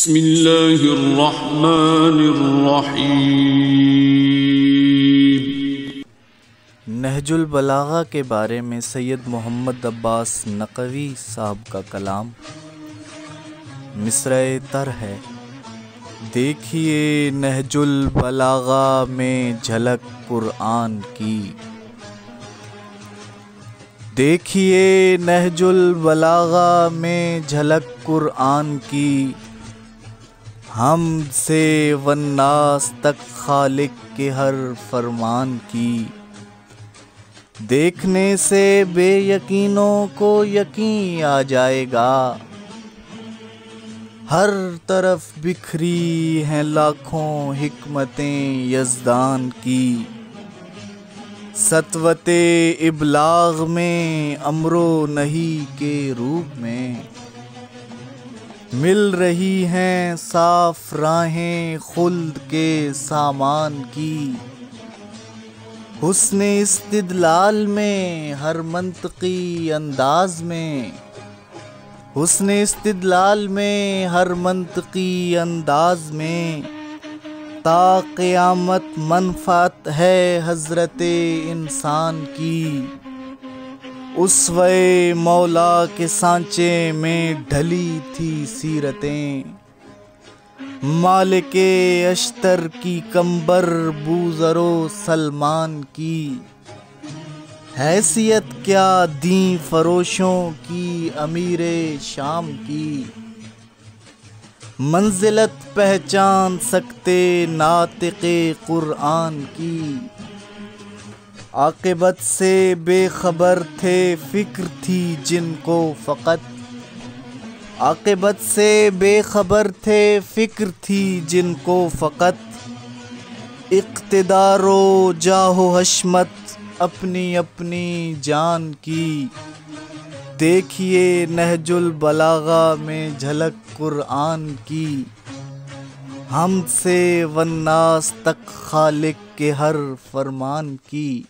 बिस्मिल्लाहिर्रहमानिर्रहीम। नहजुल बलागा के बारे में सैयद मोहम्मद अब्बास नकवी साहब का कलाम। मिसरे तर है। देखिए नहजुल बलागा में झलक कुरान की, देखिए नहजुल बलागा में झलक कुरान की, हम से वन्नास तक खालिक के हर फरमान की। देखने से बेयकीनों को यकीन आ जाएगा, हर तरफ बिखरी हैं लाखों हिकमतें यज़दान की। सतवते इबलाग में अमरो नहीं के रूप में मिल रही हैं साफ राहें खुल्द के सामान की। हुस्ने इस्तिदलाल में हर मंतकी अंदाज में, हुस्ने इस्तिदलाल में हर मंतकी अंदाज में, ता क़यामत मनफ़ात है हज़रते इंसान की। उसवे मौला के सांचे में ढली थी सीरतें, मालिके अश्तर की कंबर बूज़रो सलमान की। हैसियत क्या दी फरोशों की अमीरे शाम की, मंजिलत पहचान सकते नातिक़े कुरान की। आक़िबत से बेखबर थे फ़िक्र थी जिनको फ़क़त, आक़िबत से बेखबर थे फ़िक्र थी जिनको फ़क़त। इक़्तिदारो जाहो हशमत अपनी अपनी जान की। देखिए नहजुल बलागा में झलक कुरान की, हमसे वन्नास तक खालिक के हर फरमान की।